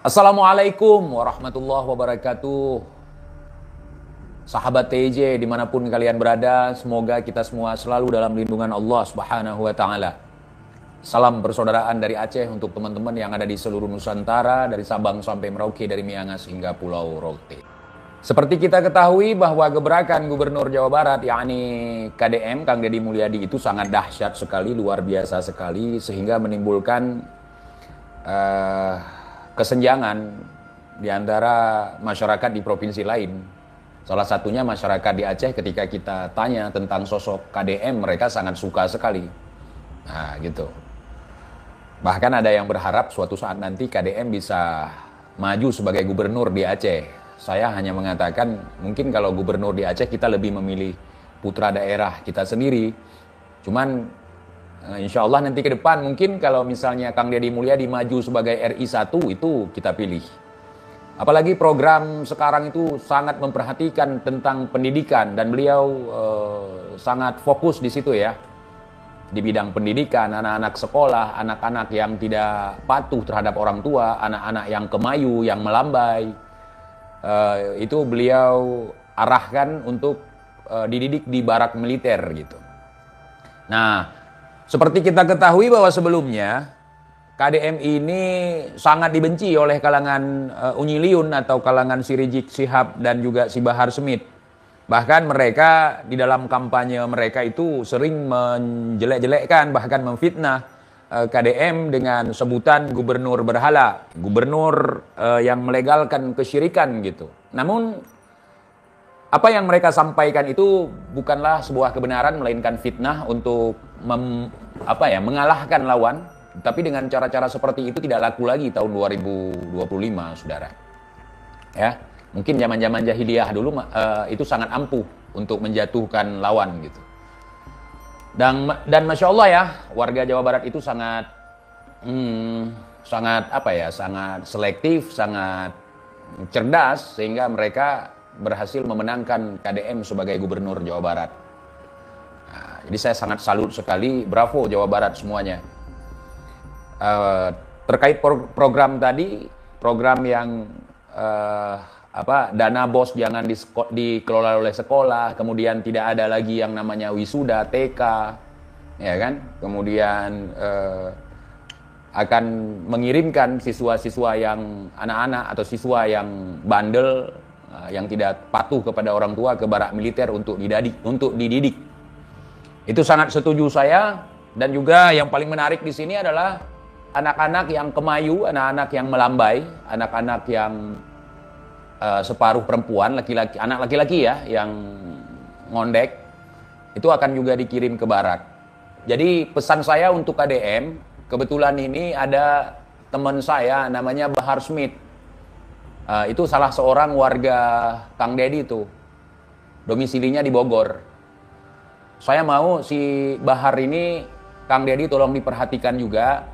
Assalamualaikum warahmatullahi wabarakatuh. Sahabat TJ dimanapun kalian berada, semoga kita semua selalu dalam lindungan Allah Subhanahu wa Ta'ala. Salam persaudaraan dari Aceh untuk teman-teman yang ada di seluruh Nusantara, dari Sabang sampai Merauke, dari Miangas hingga Pulau Rote. Seperti kita ketahui bahwa gebrakan Gubernur Jawa Barat, yakni KDM, Kang Deddy Mulyadi, itu sangat dahsyat sekali, luar biasa sekali, sehingga menimbulkan kesenjangan di antara masyarakat di provinsi lain. Salah satunya masyarakat di Aceh, ketika kita tanya tentang sosok KDM, mereka sangat suka sekali. Nah, gitu. Bahkan ada yang berharap suatu saat nanti KDM bisa maju sebagai gubernur di Aceh. Saya hanya mengatakan, mungkin kalau gubernur di Aceh kita lebih memilih putra daerah kita sendiri. Cuman insya Allah nanti ke depan mungkin kalau misalnya Kang Deddy Mulyadi maju sebagai RI 1, itu kita pilih. Apalagi program sekarang itu sangat memperhatikan tentang pendidikan, dan beliau sangat fokus di situ ya. Di bidang pendidikan, anak-anak sekolah, anak-anak yang tidak patuh terhadap orang tua, anak-anak yang kemayu, yang melambai, itu beliau arahkan untuk dididik di barak militer gitu. Nah, seperti kita ketahui bahwa sebelumnya KDM ini sangat dibenci oleh kalangan Unyi Liun atau kalangan si Rizik Syihab dan juga si Bahar Smith. Bahkan mereka di dalam kampanye mereka itu sering menjelek-jelekkan, bahkan memfitnah KDM dengan sebutan gubernur berhala, gubernur yang melegalkan kesyirikan gitu. Namun apa yang mereka sampaikan itu bukanlah sebuah kebenaran, melainkan fitnah untuk mengalahkan lawan. Tapi dengan cara-cara seperti itu tidak laku lagi tahun 2025, saudara. Ya, mungkin zaman-zaman jahiliyah dulu itu sangat ampuh untuk menjatuhkan lawan gitu. Dan masya Allah ya, warga Jawa Barat itu sangat sangat selektif, sangat cerdas, sehingga mereka berhasil memenangkan KDM sebagai gubernur Jawa Barat. Nah, jadi saya sangat salut sekali, bravo Jawa Barat semuanya. Terkait program tadi, program yang dana BOS jangan dikelola oleh sekolah, kemudian tidak ada lagi yang namanya wisuda TK, ya kan? Kemudian akan mengirimkan siswa-siswa yang anak-anak atau siswa yang bandel, yang tidak patuh kepada orang tua ke barak militer untuk dididik. Itu sangat setuju saya. Dan juga yang paling menarik di sini adalah anak-anak yang kemayu, anak-anak yang melambai, anak-anak yang separuh perempuan, anak laki-laki ya, yang ngondek, itu akan juga dikirim ke barak. Jadi pesan saya untuk KDM, kebetulan ini ada teman saya namanya Bahar Smith. Itu salah seorang warga Kang Deddy itu, domisilinya di Bogor. Saya mau si Bahar ini, Kang Deddy tolong diperhatikan juga.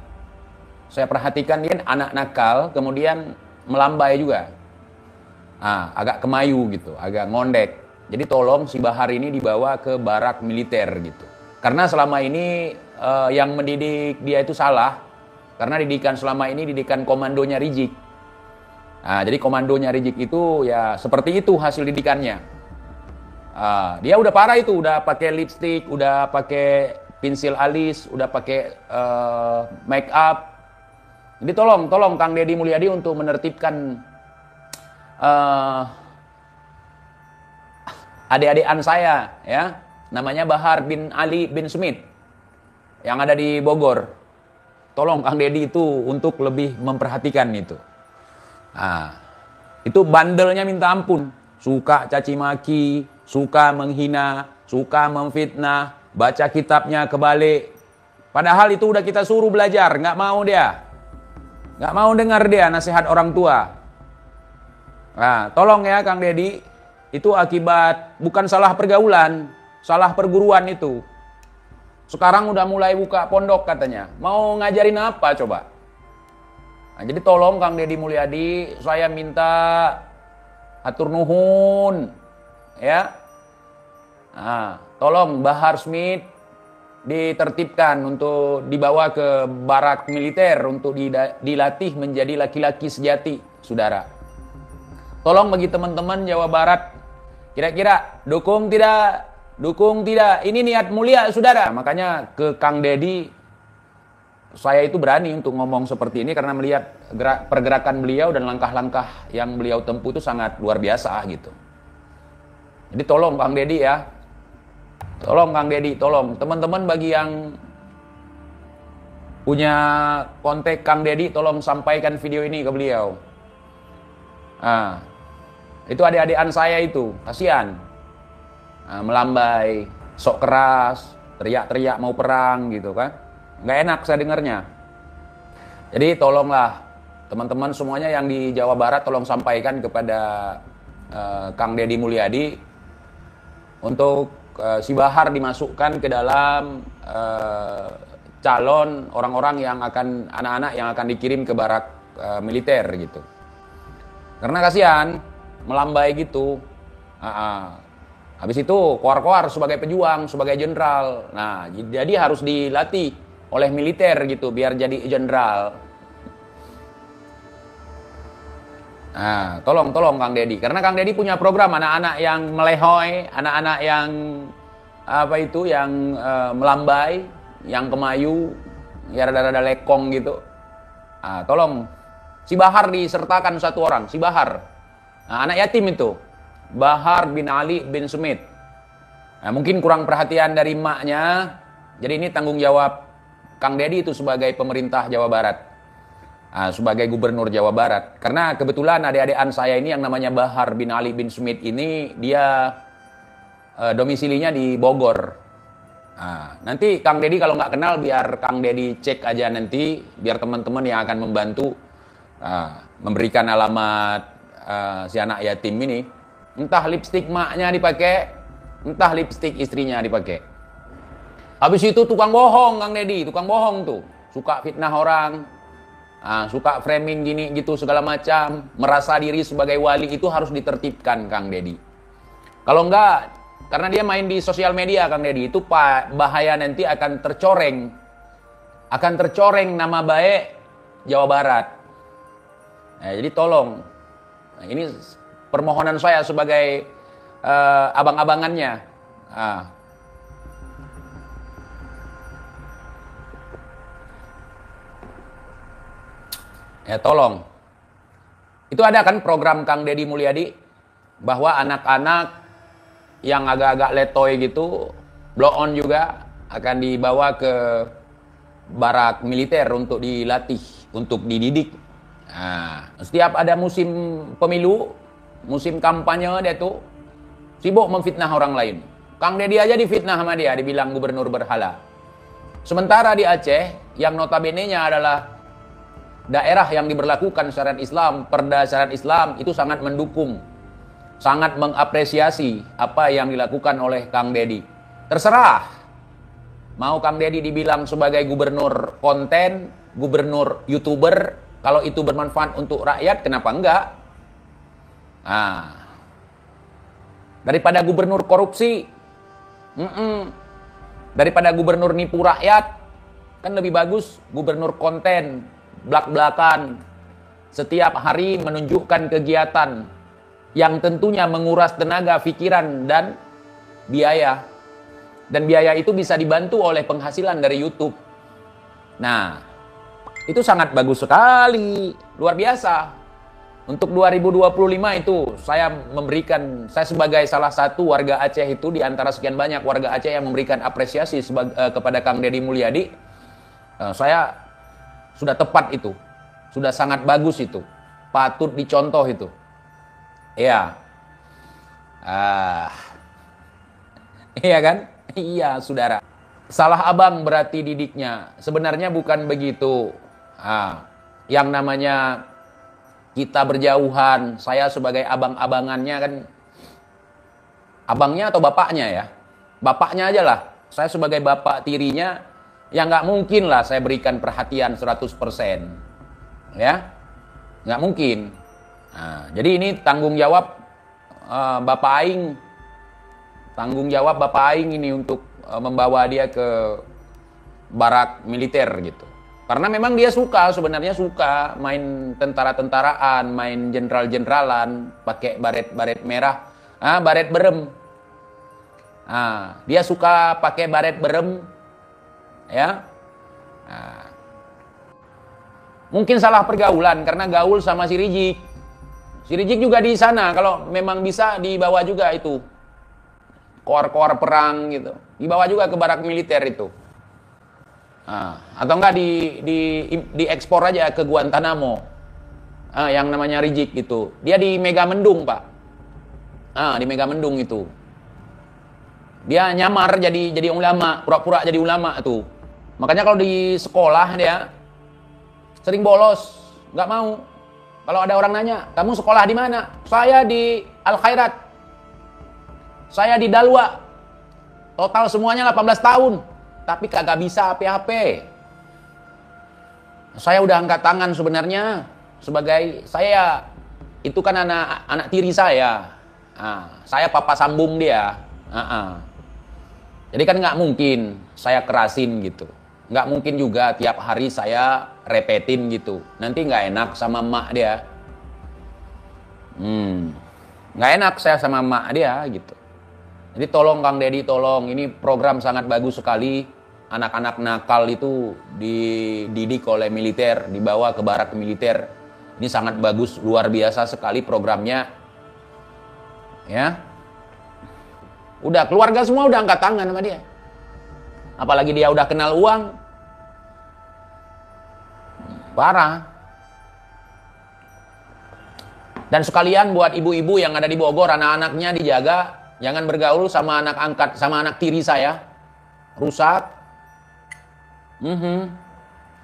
Saya perhatikan dia anak nakal, kemudian melambai juga. Agak kemayu gitu, agak ngondek. Jadi tolong si Bahar ini dibawa ke barak militer gitu. Karena selama ini yang mendidik dia itu salah. Karena didikan selama ini didikan komandonya Rizik. Jadi komandonya Rizik itu ya seperti itu hasil didikannya. Dia udah parah itu, udah pakai lipstick, udah pakai pensil alis, udah pakai make up. Jadi tolong Kang Deddy Mulyadi untuk menertibkan adik-adikan saya ya, namanya Bahar bin Ali bin Smith yang ada di Bogor. Tolong Kang Deddy itu untuk lebih memperhatikan itu. Itu bandelnya minta ampun, suka caci maki, suka menghina, suka memfitnah, baca kitabnya kebalik. Padahal itu udah kita suruh belajar, nggak mau dia. Nggak mau dengar dia nasihat orang tua. Tolong ya Kang Deddy, itu akibat bukan salah pergaulan, salah perguruan itu. Sekarang udah mulai buka pondok katanya. Mau ngajarin apa coba? Jadi tolong Kang Deddy Mulyadi, saya minta atur nuhun ya. Tolong Bahar Smith, ditertibkan untuk dibawa ke barak militer untuk dilatih menjadi laki-laki sejati, saudara. Tolong bagi teman-teman Jawa Barat, kira-kira dukung tidak? Dukung tidak? Ini niat mulia, saudara. Makanya ke Kang Deddy, saya itu berani untuk ngomong seperti ini karena melihat pergerakan beliau dan langkah-langkah yang beliau tempuh itu sangat luar biasa gitu. Jadi tolong Kang Deddy ya. Tolong Kang Deddy, tolong. Teman-teman bagi yang punya kontak Kang Deddy, tolong sampaikan video ini ke beliau. Nah, itu adik-adikan saya itu, kasihan. Nah, melambai, sok keras, teriak-teriak mau perang gitu kan. Nggak enak saya dengarnya. Jadi tolonglah teman-teman semuanya yang di Jawa Barat, tolong sampaikan kepada Kang Deddy Mulyadi untuk si Bahar dimasukkan ke dalam calon orang-orang yang akan, anak-anak yang akan dikirim ke barak militer gitu. Karena kasihan melambai gitu. Habis itu koar-koar sebagai pejuang, sebagai jenderal. Nah, jadi harus dilatih oleh militer gitu biar jadi jenderal. Nah, tolong Kang Deddy. Karena Kang Deddy punya program anak-anak yang melehoi, anak-anak yang yang melambai, yang kemayu, ya rada-rada lekong gitu. Nah, tolong si Bahar disertakan satu orang, si Bahar. Nah, anak yatim itu, Bahar bin Ali bin Sumit. Nah, mungkin kurang perhatian dari emaknya. Jadi ini tanggung jawab Kang Deddy itu sebagai pemerintah Jawa Barat. Sebagai gubernur Jawa Barat. Karena kebetulan adik-adikan saya ini yang namanya Bahar bin Ali bin Sumit ini, dia domisilinya di Bogor. Nanti Kang Deddy kalau nggak kenal, biar Kang Deddy cek aja nanti, biar teman-teman yang akan membantu memberikan alamat si anak yatim ini. Entah lipstik maknya dipakai, entah lipstik istrinya dipakai. Habis itu tukang bohong Kang Deddy, tukang bohong tuh. Suka fitnah orang. Suka framing gini gitu segala macam, merasa diri sebagai wali, itu harus ditertibkan Kang Deddy. Kalau enggak, karena dia main di sosial media Kang Deddy, itu bahaya, nanti akan tercoreng nama baik Jawa Barat. Nah, jadi tolong, nah, ini permohonan saya sebagai abang-abangannya. Ya tolong. Itu ada kan program Kang Deddy Mulyadi bahwa anak-anak yang agak-agak letoy gitu, blow on juga akan dibawa ke barak militer untuk dilatih, untuk dididik. Nah, setiap ada musim pemilu, musim kampanye, dia tuh sibuk memfitnah orang lain. Kang Deddy aja difitnah sama dia, dibilang gubernur berhala. Sementara di Aceh, yang notabene-nya adalah daerah yang diberlakukan syariat Islam, perda syariat Islam, itu sangat mendukung, sangat mengapresiasi apa yang dilakukan oleh Kang Deddy. Terserah, mau Kang Deddy dibilang sebagai gubernur konten, gubernur YouTuber, kalau itu bermanfaat untuk rakyat, kenapa enggak? Daripada gubernur korupsi, daripada gubernur nipu rakyat, kan lebih bagus gubernur konten, belak-belakan, setiap hari menunjukkan kegiatan yang tentunya menguras tenaga, pikiran, dan biaya. Dan biaya itu bisa dibantu oleh penghasilan dari YouTube. Nah, itu sangat bagus sekali, luar biasa. Untuk 2025 itu saya sebagai salah satu warga Aceh itu, di antara sekian banyak warga Aceh yang memberikan apresiasi kepada Kang Deddy Mulyadi, saya sudah tepat itu, sudah sangat bagus itu, patut dicontoh itu. Iya, iya kan? Iya, saudara. Salah abang berarti didiknya. Sebenarnya bukan begitu. Yang namanya kita berjauhan, saya sebagai abang-abangannya kan, abangnya atau bapaknya ya? Bapaknya aja lah. Saya sebagai bapak tirinya, ya nggak mungkin lah saya berikan perhatian 100%. Ya, nggak mungkin. Nah, jadi ini tanggung jawab Bapak Aing. Tanggung jawab Bapak Aing ini untuk membawa dia ke barak militer gitu. Karena memang dia sebenarnya suka main tentara-tentaraan, main jenderal-jeneralan, pakai baret-baret merah, baret berem. Dia suka pakai baret berem, ya. Mungkin salah pergaulan karena gaul sama si Rijik. Si Rijik juga di sana, kalau memang bisa dibawa juga itu. Koar-koar perang gitu. Dibawa juga ke barak militer itu. Atau enggak diekspor aja ke Guantanamo. Yang namanya Rijik itu. Dia di Megamendung, Pak. Di Megamendung itu. Dia nyamar jadi ulama, pura-pura jadi ulama tuh. Makanya kalau di sekolah dia sering bolos, nggak mau. Kalau ada orang nanya, kamu sekolah di mana? Saya di Al Khairat. Saya di Dalwa. Total semuanya 18 tahun. Tapi kagak bisa HP-HP. Saya udah angkat tangan sebenarnya. Sebagai saya, itu kan anak tiri saya. Saya papa sambung dia. Jadi kan nggak mungkin saya kerasin gitu. Nggak mungkin juga tiap hari saya repetin gitu. Nanti nggak enak sama emak dia. Nggak enak saya sama emak dia gitu. Jadi tolong Kang Deddy, tolong. Ini program sangat bagus sekali. Anak-anak nakal itu dididik oleh militer, dibawa ke barak militer. Ini sangat bagus, luar biasa sekali programnya. Ya. Udah, keluarga semua udah angkat tangan sama dia. Apalagi dia udah kenal uang. Parah. Dan sekalian buat ibu-ibu yang ada di Bogor, anak-anaknya dijaga. Jangan bergaul sama anak angkat, sama anak tiri saya. Rusak.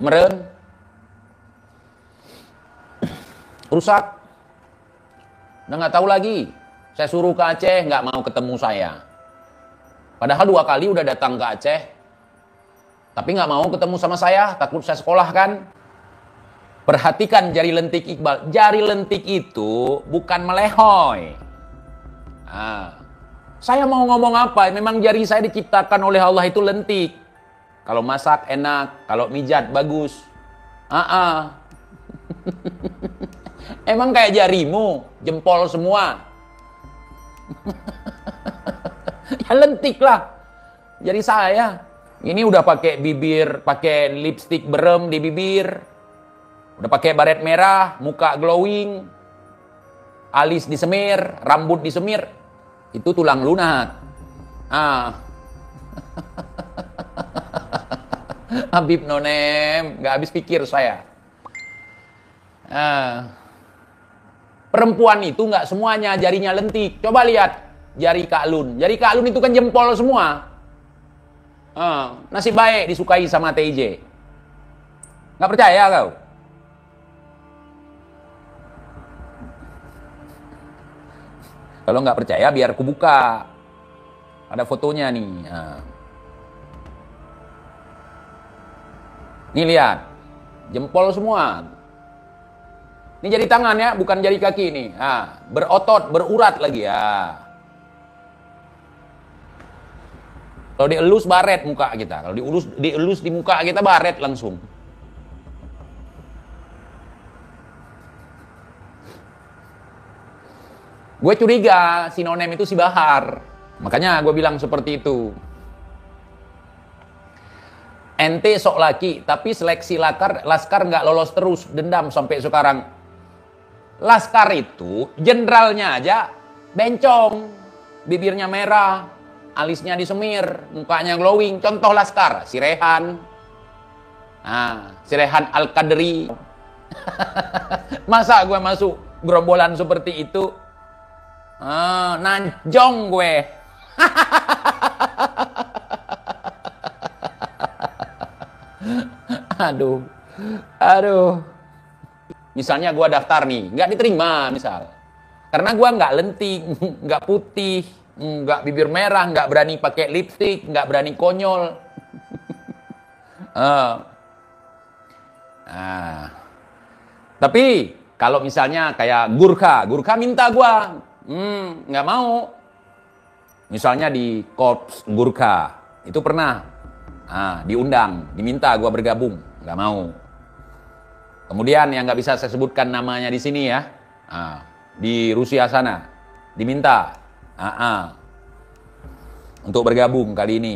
Meren. Rusak. Udah nggak tahu lagi. Saya suruh ke Aceh, nggak mau ketemu saya. Padahal 2 kali udah datang ke Aceh. Tapi nggak mau ketemu sama saya, takut saya sekolahkan. Perhatikan jari lentik Iqbal. Jari lentik itu bukan melehoy. Saya mau ngomong apa? Memang jari saya diciptakan oleh Allah itu lentik. Kalau masak enak, kalau mijat bagus. Emang kayak jarimu, jempol semua. Ya lentik lah. Jari saya. Ini udah pakai bibir, pakai lipstick berem di bibir. Udah pakai baret merah, muka glowing. Alis disemir, rambut disemir. Itu tulang lunak. Habib Nonem, nggak habis pikir saya. Perempuan itu nggak semuanya jarinya lentik. Coba lihat jari Kak Lun. Jari Kak Lun itu kan jempol semua. Nasib baik disukai sama TJ. Nggak percaya kau? Kalau nggak percaya biar ku buka. Ada fotonya nih. Nih lihat. Jempol semua. Ini jari tangan ya, bukan jari kaki nih. Berotot, berurat lagi ya. Kalau dielus baret muka kita. Kalau dielus di muka kita baret langsung. Gue curiga si Nonem itu si Bahar. Makanya gue bilang seperti itu. Ente sok laki, tapi seleksi Laskar nggak lolos terus. Dendam sampai sekarang. Laskar itu, jenderalnya aja bencong. Bibirnya merah, alisnya disemir, mukanya glowing. Contoh Laskar, si Rehan. Si Rehan Al-Qadri. Masa gue masuk gerombolan seperti itu? Nanjong gue. Aduh. Misalnya gue daftar nih, nggak diterima misal. Karena gue nggak lentik, nggak putih, nggak bibir merah, nggak berani pakai lipstick, nggak berani konyol. Tapi kalau misalnya kayak Gurkha minta gue. Nggak mau. Misalnya di Korps Gurkha itu pernah Diundang, diminta gua bergabung, nggak mau. Kemudian yang nggak bisa saya sebutkan namanya di sini ya, di Rusia sana, diminta untuk bergabung kali ini.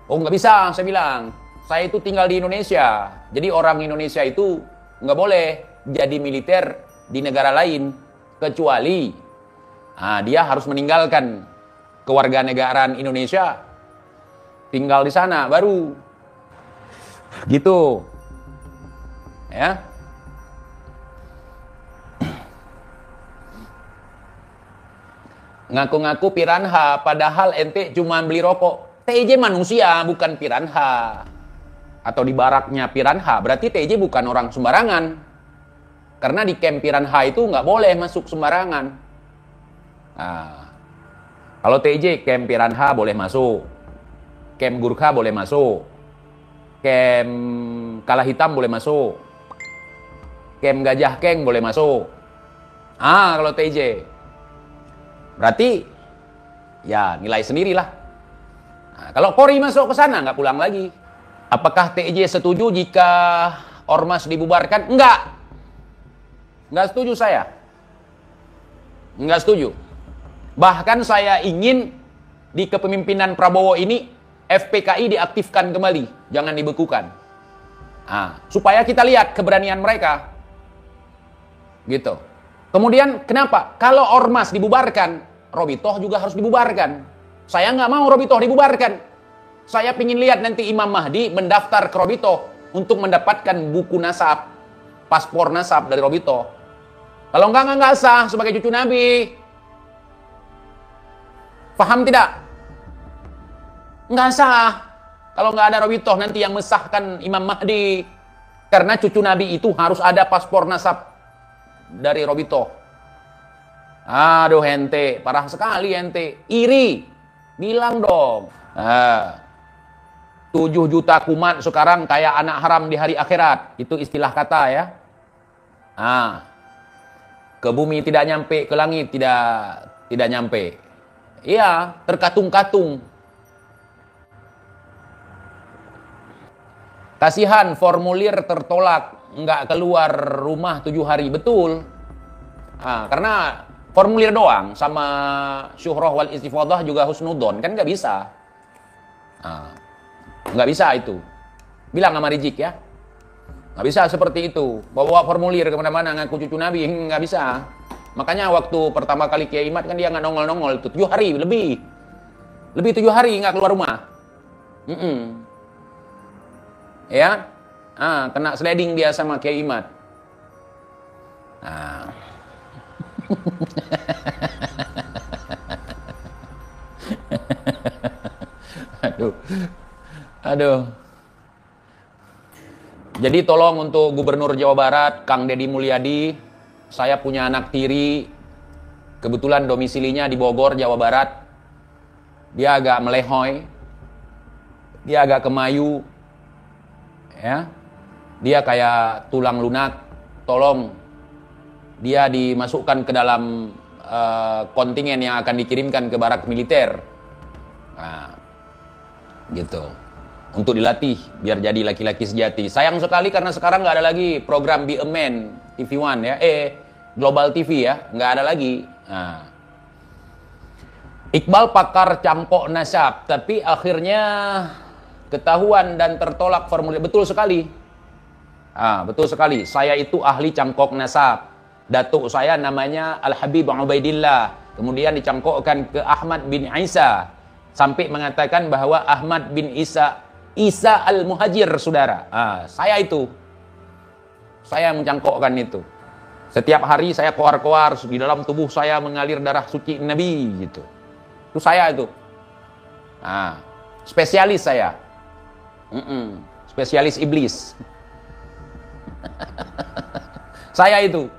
Oh nggak bisa, saya bilang. Saya itu tinggal di Indonesia, jadi orang Indonesia itu nggak boleh jadi militer di negara lain, kecuali dia harus meninggalkan kewarganegaraan Indonesia, tinggal di sana baru gitu ya. Ngaku-ngaku piranha padahal ente cuma beli rokok. TJ manusia bukan piranha. Atau di baraknya piranha, berarti TJ bukan orang sembarangan. Karena di camp piranha itu nggak boleh masuk sembarangan. Kalau TJ camp piranha boleh masuk, camp Gurkha boleh masuk, camp Kala Hitam boleh masuk, camp Gajah Keng boleh masuk. Kalau TJ berarti ya nilai sendirilah. Kalau Polri masuk ke sana nggak pulang lagi. Apakah TJ setuju jika ormas dibubarkan? Enggak. Enggak setuju saya. Enggak setuju. Bahkan saya ingin di kepemimpinan Prabowo ini FPKI diaktifkan kembali, jangan dibekukan. Supaya kita lihat keberanian mereka. Gitu. Kemudian kenapa? Kalau ormas dibubarkan, Robitoh juga harus dibubarkan. Saya nggak mau Robitoh dibubarkan. Saya ingin lihat nanti Imam Mahdi mendaftar ke Robitoh untuk mendapatkan buku nasab, paspor nasab dari Robitoh. Kalau enggak sah sebagai cucu Nabi. Paham tidak? Enggak sah. Kalau nggak ada Robitoh nanti yang mensahkan Imam Mahdi. Karena cucu Nabi itu harus ada paspor nasab dari Robitoh. Aduh ente, parah sekali ente. Iri. Bilang dong. 7 juta kumat sekarang kayak anak haram di hari akhirat. Itu istilah kata ya. Ke bumi tidak nyampe, ke langit tidak nyampe. Iya, terkatung-katung. Kasihan formulir tertolak, nggak keluar rumah 7 hari. Betul. Karena formulir doang sama syuhrah wal istifadah juga husnudon kan nggak bisa. Nggak bisa itu. Bilang sama Rizik ya. Nggak bisa seperti itu. Bawa formulir kemana-mana ngaku cucu Nabi. Nggak bisa. Makanya waktu pertama kali Kiai Imad kan dia nggak nongol-nongol. 7 hari lebih. Lebih 7 hari nggak keluar rumah. Ya. Kena sliding dia sama Kiai Imad. Aduh. Jadi tolong untuk Gubernur Jawa Barat, Kang Deddy Mulyadi, saya punya anak tiri, kebetulan domisilinya di Bogor, Jawa Barat. Dia agak melehoy, dia agak kemayu, ya. Dia kayak tulang lunak. Tolong dia dimasukkan ke dalam kontingen yang akan dikirimkan ke barak militer. Gitu. Untuk dilatih biar jadi laki-laki sejati. Sayang sekali karena sekarang nggak ada lagi program Be a Man TV One ya, Global TV ya, nggak ada lagi. Iqbal pakar cangkok nasab, tapi akhirnya ketahuan dan tertolak formulir. Betul sekali. Betul sekali. Saya itu ahli cangkok nasab. Datuk saya namanya Al Habib Ubaidillah. Kemudian dicangkokkan ke Ahmad bin Isa. Sampai mengatakan bahwa Ahmad bin Isa Al-Muhajir, saudara. Saya itu. Saya mencangkokkan itu. Setiap hari saya koar-koar, di dalam tubuh saya mengalir darah suci Nabi, gitu. Itu saya itu. Spesialis saya. Spesialis iblis. Saya itu.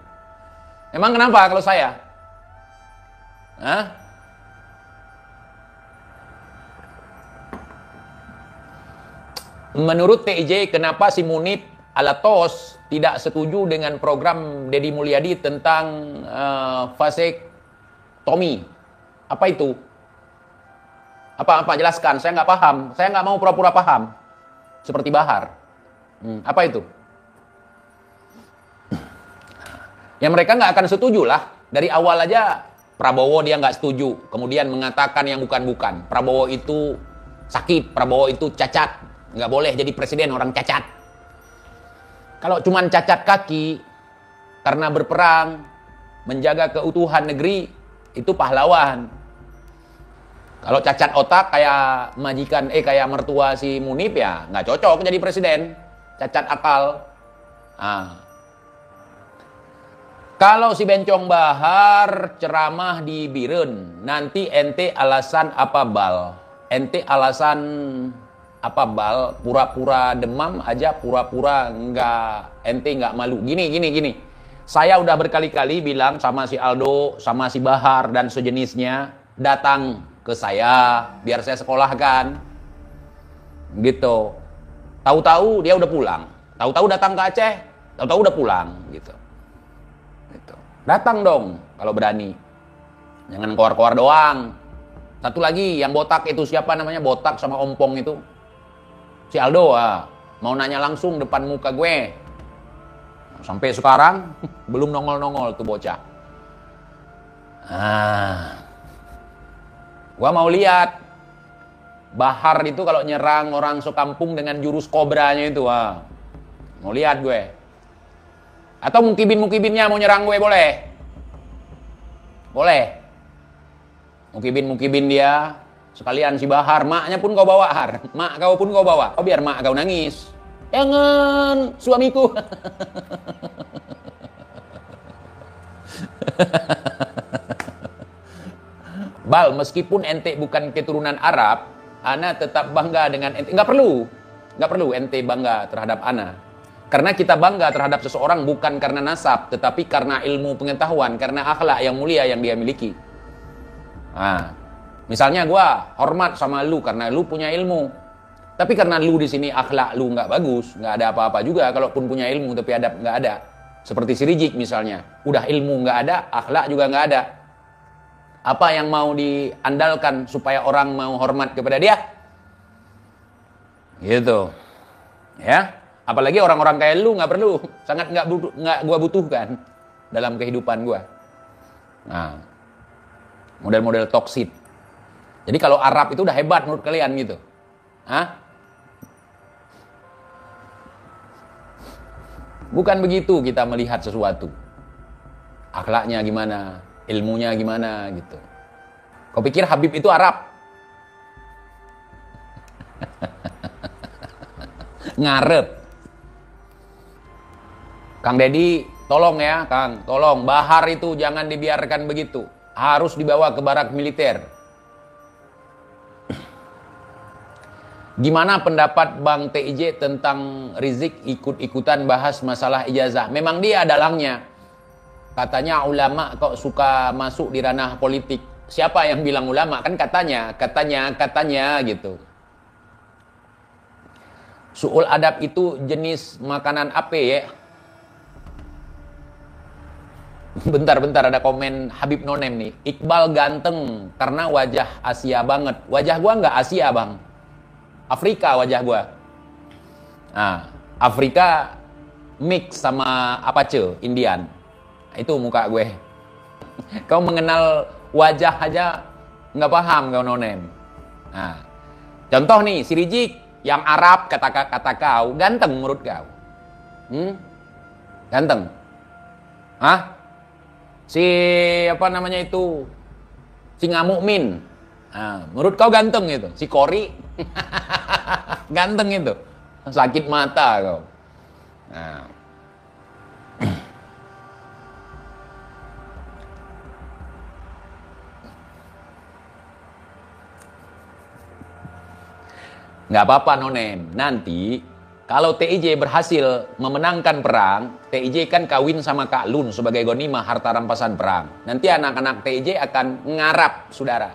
Emang kenapa kalau saya? Menurut TJ, kenapa si Munib Alatos tidak setuju dengan program Deddy Mulyadi tentang vasektomi? Apa itu? Apa jelaskan, saya nggak paham. Saya nggak mau pura-pura paham. Seperti Bahar. Apa itu? Ya mereka nggak akan setuju lah. Dari awal aja Prabowo dia nggak setuju. Kemudian mengatakan yang bukan-bukan. Prabowo itu sakit, Prabowo itu cacat. Nggak boleh jadi presiden orang cacat. Kalau cuman cacat kaki karena berperang, menjaga keutuhan negeri, itu pahlawan. Kalau cacat otak kayak majikan, kayak mertua si Munib ya nggak cocok jadi presiden. Cacat akal. Kalau si Bencong Bahar ceramah di Biren, nanti ente alasan apa bal? Ente alasan apa bal? Pura-pura demam aja, pura-pura ente nggak malu. Gini. Saya udah berkali-kali bilang sama si Aldo, sama si Bahar dan sejenisnya, datang ke saya biar saya sekolahkan. Gitu. Tahu-tahu dia udah pulang. Tahu-tahu datang ke Aceh, tahu-tahu udah pulang gitu. Datang dong kalau berani. Jangan keluar-keluar doang. Satu lagi yang botak itu siapa namanya? Botak sama ompong itu. Si Aldo mau nanya langsung depan muka gue. Sampai sekarang belum nongol-nongol tuh bocah. Gua mau lihat Bahar itu kalau nyerang orang sekampung dengan jurus kobranya itu. Mau lihat gue. Atau mukibin-mukibinnya mau nyerang gue boleh? Boleh. Mukibin dia. Sekalian si Bahar. Maknya pun kau bawa, Har. Mak kau pun kau bawa. Biar mak kau nangis. Jangan, suamiku. Bal, meskipun ente bukan keturunan Arab, ana tetap bangga dengan ente. Nggak perlu ente bangga terhadap ana. Karena kita bangga terhadap seseorang bukan karena nasab, tetapi karena ilmu pengetahuan, karena akhlak yang mulia yang dia miliki. Misalnya gue hormat sama lu karena lu punya ilmu. Tapi karena lu di sini akhlak lu nggak bagus, nggak ada apa-apa juga. Kalaupun punya ilmu tapi adab nggak ada. Seperti si Rijik misalnya, udah ilmu nggak ada, akhlak juga nggak ada. Apa yang mau diandalkan supaya orang mau hormat kepada dia? Gitu, ya. Apalagi orang-orang kayak lu nggak perlu, sangat nggak gua butuhkan dalam kehidupan gua. Model-model toksit. Jadi kalau Arab itu udah hebat menurut kalian gitu, Bukan begitu kita melihat sesuatu. Akhlaknya gimana, ilmunya gimana gitu. Kau pikir Habib itu Arab? Ngarep. Kang Deddy, tolong ya, Kang. Tolong, Bahar itu jangan dibiarkan begitu. Harus dibawa ke barak militer. Gimana pendapat Bang TIJ tentang Rizik ikut-ikutan bahas masalah ijazah? Memang dia dalangnya. Katanya ulama kok suka masuk di ranah politik. Siapa yang bilang ulama? Kan katanya gitu. Su'ul adab itu jenis makanan apa ya? Bentar ada komen Habib Nonem nih. Iqbal ganteng karena wajah Asia banget. Wajah gua nggak Asia, Bang. Afrika wajah gua. Afrika mix sama Apache, Indian. Itu muka gue. Kau mengenal wajah aja nggak paham kau Nonem. Contoh nih, si Rijik yang Arab kata kau ganteng menurut kau. Ganteng. Si apa namanya itu, si Ngamukmin, menurut kau ganteng itu? Si Kori ganteng itu, sakit mata kau. Nggak apa-apa Nonem, nanti kalau TIJ berhasil memenangkan perang, TIJ kan kawin sama Kak Lun sebagai ghanimah harta rampasan perang. Nanti anak-anak TIJ akan ngarap, saudara.